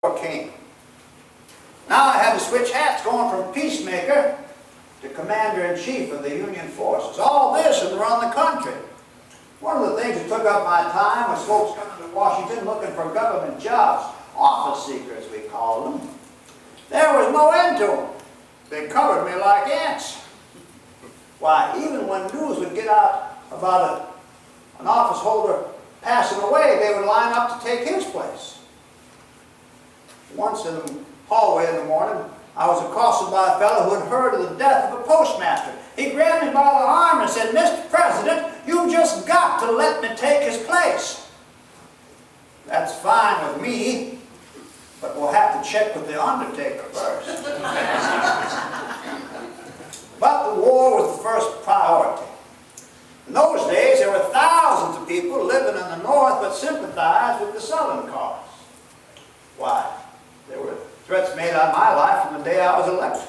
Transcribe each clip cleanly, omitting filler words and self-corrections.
came. Now I had to switch hats, going from peacemaker to commander-in-chief of the Union forces. All this and around the country. One of the things that took up my time was folks coming to Washington looking for government jobs. Office seekers, we called them. There was no end to them. They covered me like ants. Why, even when news would get out about an office holder passing away, they would line up to take his place. Once in the hallway in the morning, I was accosted by a fellow who had heard of the death of a postmaster. He grabbed me by the arm and said, "Mr. President, you've just got to let me take his place." That's fine with me, but we'll have to check with the undertaker first. But the war was the first priority. In those days, there were thousands of people living in the North but sympathized with the Southern cause. Why? There were threats made on my life from the day I was elected.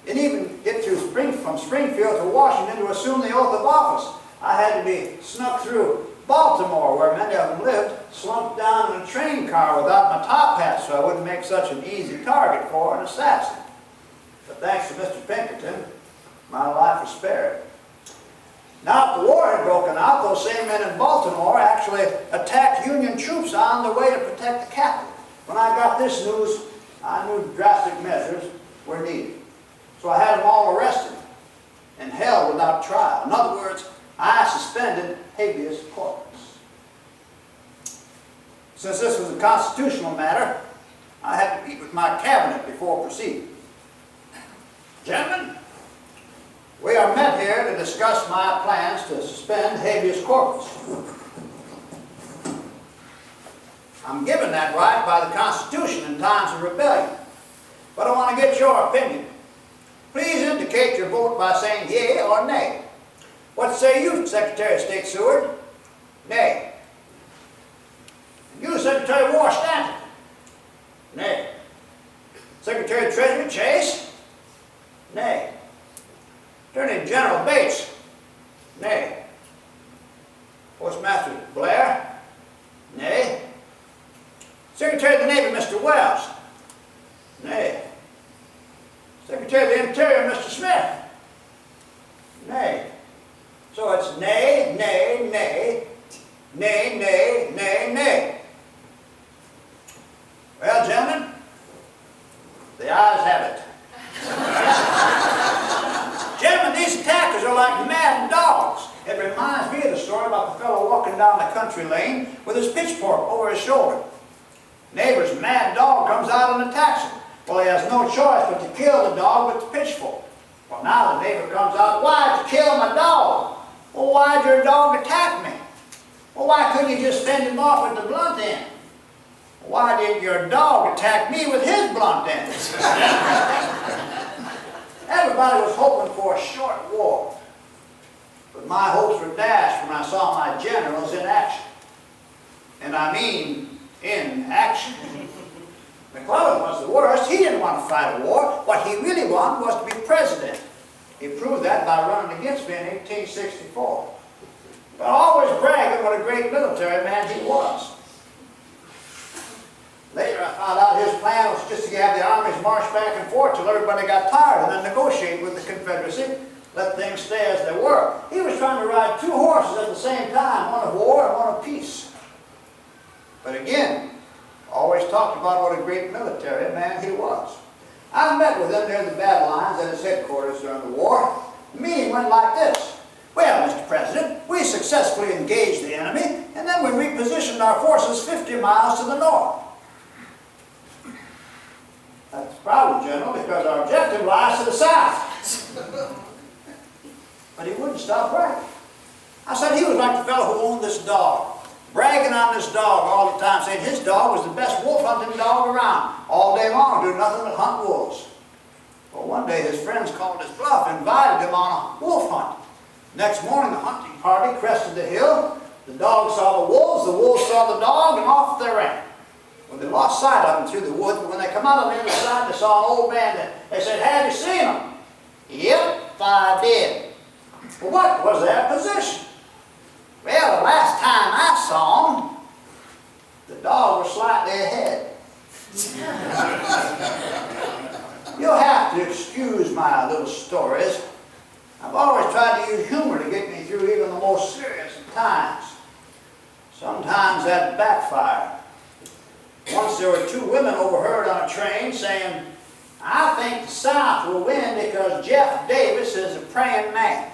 Didn't even get from Springfield to Washington to assume the oath of office. I had to be snuck through Baltimore, where many of them lived, slumped down in a train car without my top hat so I wouldn't make such an easy target for an assassin. But thanks to Mr. Pinkerton, my life was spared. Now, if the war had broken out, those same men in Baltimore actually attacked Union troops on the way to protect the capital. When I got this news, I knew drastic measures were needed. So I had them all arrested and held without trial. In other words, I suspended habeas corpus. Since this was a constitutional matter, I had to meet with my cabinet before proceeding. Gentlemen, we are met here to discuss my plans to suspend habeas corpus. I'm given that right by the Constitution in times of rebellion, but I want to get your opinion. Please indicate your vote by saying yea or nay. What say you, Secretary of State Seward? Nay. And you, Secretary of War Stanton? Nay. Secretary of Treasury Chase? Nay. Attorney General Bates? Nay. Postmaster Blair? Nay. Secretary of the Navy, Mr. Wells? Nay. Secretary of the Interior, Mr. Smith? Nay. So it's nay, nay, nay, nay, nay, nay, nay. Well, gentlemen, the ayes have it. Gentlemen, these attackers are like mad dogs. It reminds me of the story about the fellow walking down the country lane with his pitchfork over his shoulder. Neighbor's mad dog comes out and attacks him. Well, he has no choice but to kill the dog with the pitchfork. Well, now the neighbor comes out, "Why'd you kill my dog?" "Well, why'd your dog attack me?" "Well, why couldn't you just fend him off with the blunt end?" "Why didn't your dog attack me with his blunt end?" Everybody was hoping for a short war, but my hopes were dashed when I saw my generals in action. And I mean in action. McClellan was the worst. He didn't want to fight a war. What he really wanted was to be president. He proved that by running against me in 1864. But always bragging what a great military man he was. Later I found out his plan was just to have the armies march back and forth till everybody got tired and then negotiate with the Confederacy, let things stay as they were. He was trying to ride two horses at the same time, one of war and one of peace. But again, always talked about what a great military man he was. I met with him near the battle lines at his headquarters during the war. The meeting went like this. "Well, Mr. President, we successfully engaged the enemy, and then we repositioned our forces 50 miles to the north." "That's a problem, General, because our objective lies to the south." But he wouldn't stop bragging. I said he was like the fellow who owned this dog, bragging on this dog all the time, saying his dog was the best wolf hunting dog around. All day long, doing nothing but hunt wolves. Well, one day his friends called his bluff, invited him on a wolf hunt. Next morning, the hunting party crested the hill. The dog saw the wolves saw the dog, and off they ran. Well, they lost sight of him through the woods, but when they come out on the other side, they saw an old man there. They said, "Have you seen him?" "Yep, I did." "Well, what was their position?" "Well, the last time I saw him, the dog was slightly ahead." excuse my little stories. I've always tried to use humor to get me through even the most serious of times. Sometimes that backfired. Once there were two women overheard on a train saying, "I think the South will win because Jeff Davis is a praying man."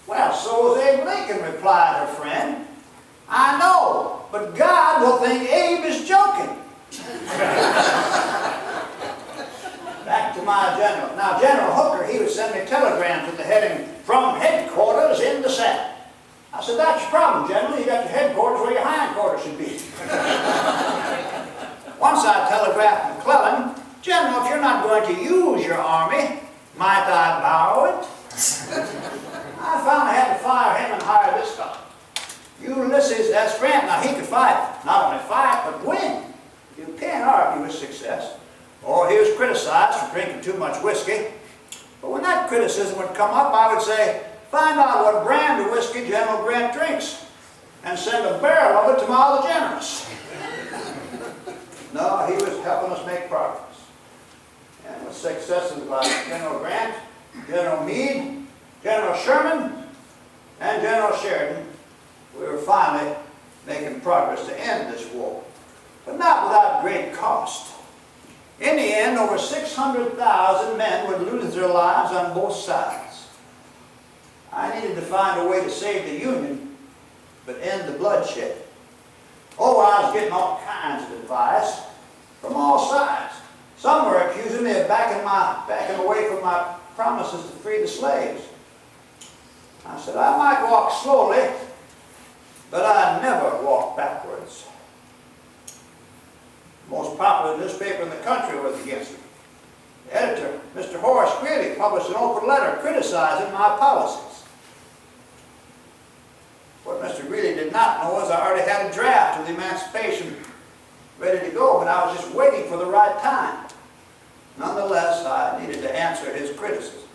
"Well, so is Abe Lincoln," replied her friend. "I know, but God will think Abe is joking." Back to my general. Now, General Hooker, he would send me telegrams with the heading, "From headquarters in the South." I said, "That's your problem, General. You got your headquarters where your hindquarters should be." Once I telegraphed McClellan, "General, if you're not going to use your army, might I borrow it?" I found I had to fire him and hire this fellow, Ulysses S. Grant. Now, he could fight. Not only fight, but win. You can't argue with success. Or he was criticized for drinking too much whiskey. But when that criticism would come up, I would say, "Find out what brand of whiskey General Grant drinks and send a barrel of it to my other generals." No, he was helping us make progress. And with successes like General Grant, General Meade, General Sherman, and General Sheridan, we were finally making progress to end this war. But not without great cost. In the end, over 600,000 men would lose their lives on both sides. I needed to find a way to save the Union, but end the bloodshed. Oh, I was getting all kinds of advice from all sides. Some were accusing me of backing away from my promises to free the slaves. I said, I might walk slowly, but I never walk backwards. The most popular newspaper in the country was against me. The editor, Mr. Horace Greeley, published an open letter criticizing my policies. What Mr. Greeley did not know is I already had a draft of the Emancipation ready to go, but I was just waiting for the right time. Nonetheless, I needed to answer his criticism.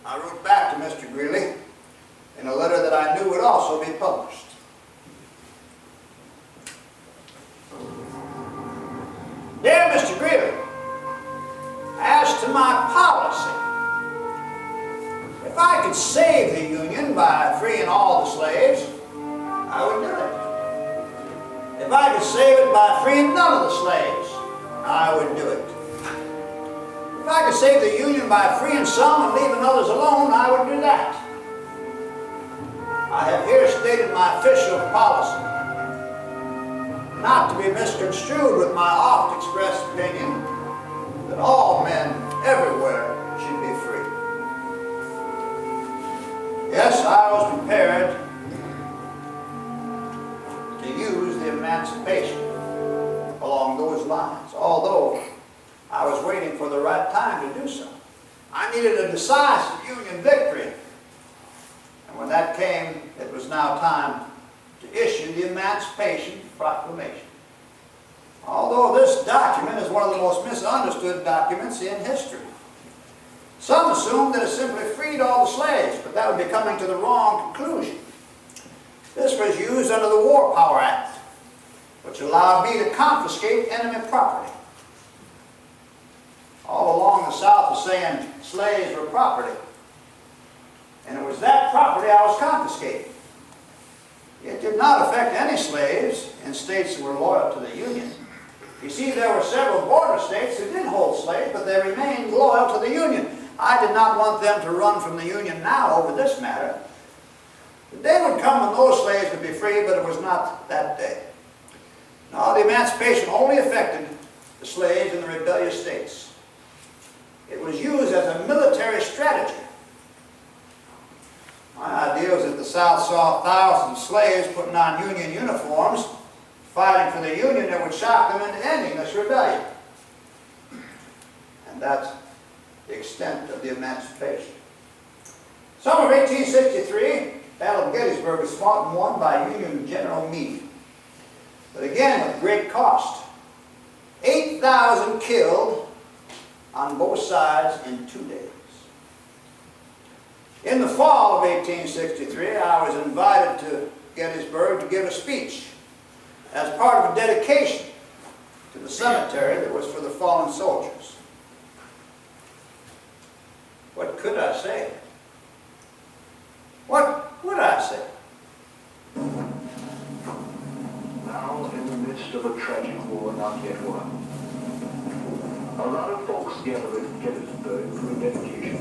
I wrote back to Mr. Greeley in a letter that I knew would also be published. Dear Mr. Greeley, as to my policy, if I could save the Union by freeing all the slaves, I would do it. If I could save it by freeing none of the slaves, I would do it. If I could save the Union by freeing some and leaving others alone, I would do that. I have here stated my official policy, not to be misconstrued with my oft-expressed opinion that all men everywhere should be free. Yes, I was prepared to use the emancipation along those lines, although I was waiting for the right time to do so. I needed a decisive Union victory. And when that came, it was now time to issue the Emancipation Proclamation. Although this document is one of the most misunderstood documents in history. Some assume that it simply freed all the slaves, but that would be coming to the wrong conclusion. This was used under the War Power Act, which allowed me to confiscate enemy property. All along the South was saying slaves were property. And it was that property I was confiscating. It did not affect any slaves in states that were loyal to the Union. You see, there were several border states that did hold slaves, but they remained loyal to the Union. I did not want them to run from the Union now over this matter. The day would come when those slaves would be free, but it was not that day. No, the emancipation only affected the slaves in the rebellious states. It was used as a military strategy. My idea was that the South saw thousands of slaves putting on Union uniforms, fighting for the Union, that would shock them into ending this rebellion. And that's the extent of the emancipation. Summer of 1863, Battle of Gettysburg was fought and won by Union General Meade. But again, with great cost. 8,000 killed on both sides in 2 days. In the fall of 1863, I was invited to Gettysburg to give a speech as part of a dedication to the cemetery that was for the fallen soldiers. What could I say? What would I say? Now, in the midst of a tragic war not yet won, a lot of folks gather at Gettysburg for a dedication,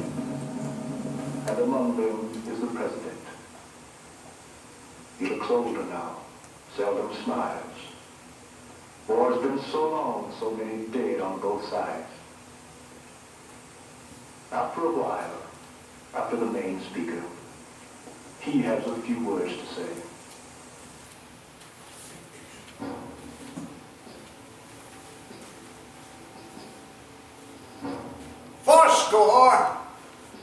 and among them is the President. He looks older now, seldom smiles. War's been so long, so many dead on both sides. After a while, after the main speaker, he has a few words to say. Fourscore,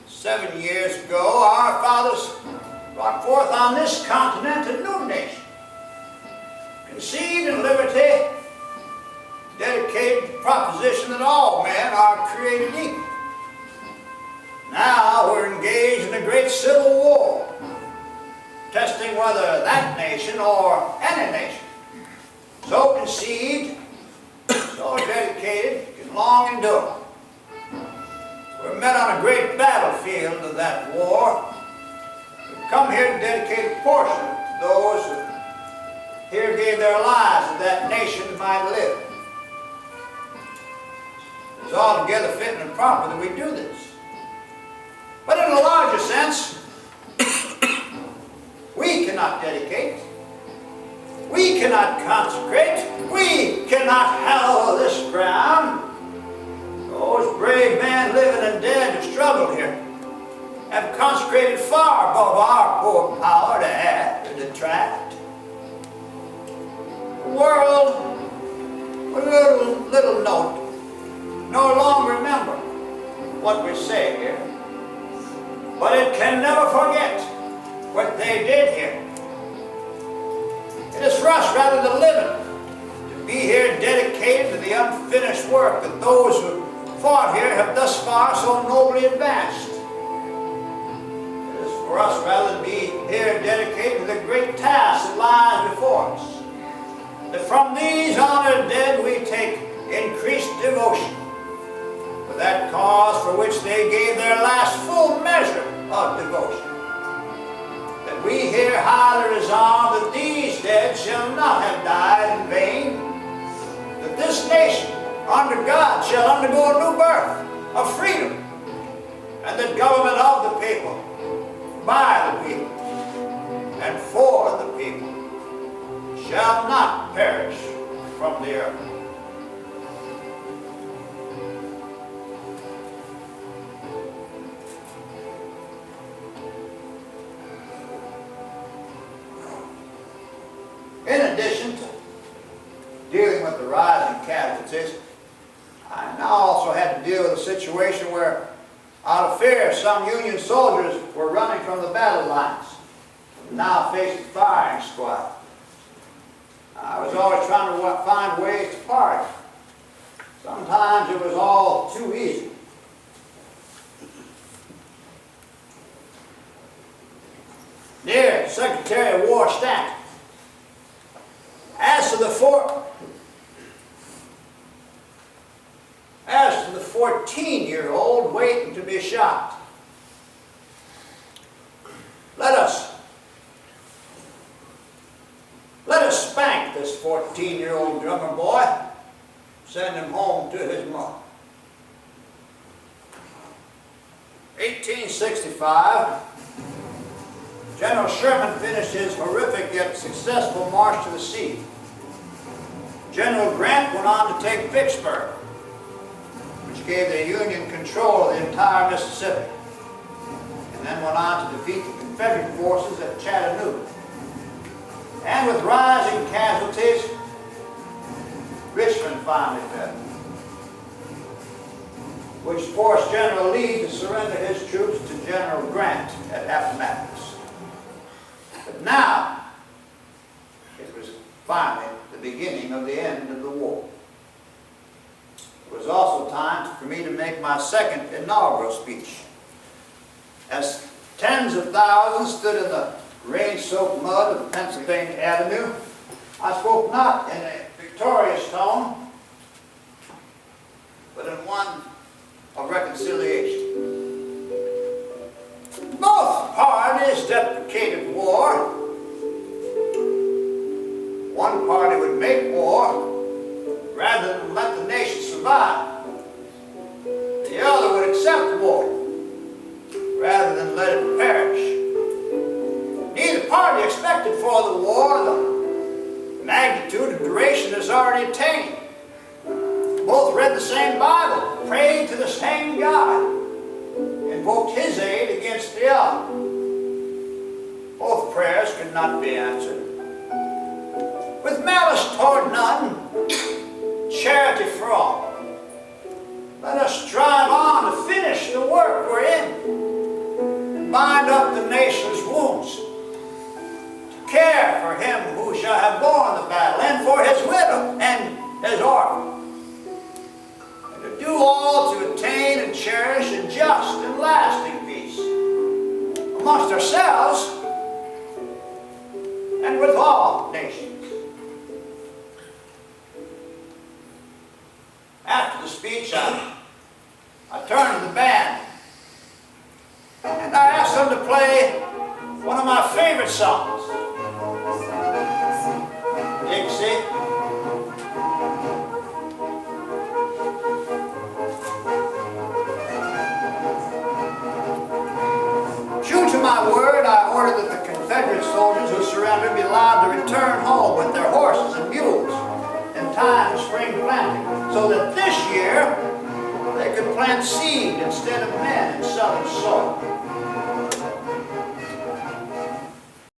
7 years ago, our fathers brought forth on this continent a new nation, conceived in liberty, dedicated to the proposition that all men are created equal. Now we're engaged in a great civil war, testing whether that nation or any nation, so conceived, so dedicated, can long endure. We're met on a great battlefield of that war. We've come here to dedicate a portion to those who here gave their lives that that nation might live. It's altogether fitting and proper that we do this. But in a larger sense, we cannot dedicate, we cannot consecrate, we cannot hallow this ground. Those brave men living and dead who struggled here have consecrated far above our poor power to add and detract. The world, with a little note, no longer remember what we say here, but it can never forget what they did here. It is for us rather than living to be here dedicated to the unfinished work that those who fought here have thus far so nobly advanced. It is for us rather to be here dedicated to the great task that lies before us, that from these honored dead we take increased devotion for that cause for which they gave their last full measure of devotion. That we here highly resolve that these dead shall not have died in vain, that this nation under God shall undergo a new birth of freedom, and the government of the people, by the people, and for the people, shall not perish from the earth. In addition to dealing with the rising casualties, I now also had to deal with a situation where, out of fear, some Union soldiers were running from the battle lines and now faced the firing squad. I was always trying to find ways to party. Sometimes it was all too easy. Dear Secretary of War Stanton, as to the 14-year-old waiting to be shot, let us spank this 14-year-old drummer boy, send him home to his mother. 1865, General Sherman finished his horrific yet successful march to the sea. General Grant went on to take Vicksburg, which gave the Union control of the entire Mississippi, and then went on to defeat the Confederate forces at Chattanooga. And with rising casualties, Richmond finally fell, which forced General Lee to surrender his troops to General Grant at Appomattox. But now, it was finally the beginning of the end of the war. It was also time for me to make my second inaugural speech. As tens of thousands stood in the rain-soaked mud of Pennsylvania Avenue, I spoke not in a victorious tone, but in one of reconciliation. Both parties deprecated war. One party would make war rather than let the nation survive. The other would accept war rather than let it perish. Neither party expected for the war the magnitude and duration is already attained. Both read the same Bible, prayed to the same God, invoked His aid against the other. Both prayers could not be answered. With malice toward none, charity for all. Let us strive on to finish the work we're in, and bind up the nation's wounds, to care for him who shall have borne the battle, and for his widow and his orphan, and to do all to attain and cherish a just and lasting peace amongst ourselves and with all nations. After the speech, I turned to the band and I asked them to play one of my favorite songs, Dixie. True to my word, I ordered that the Confederate soldiers who surrendered be allowed to return home with their horses and mules in time of spring planting, so that this year they could plant seed instead of men in southern soil.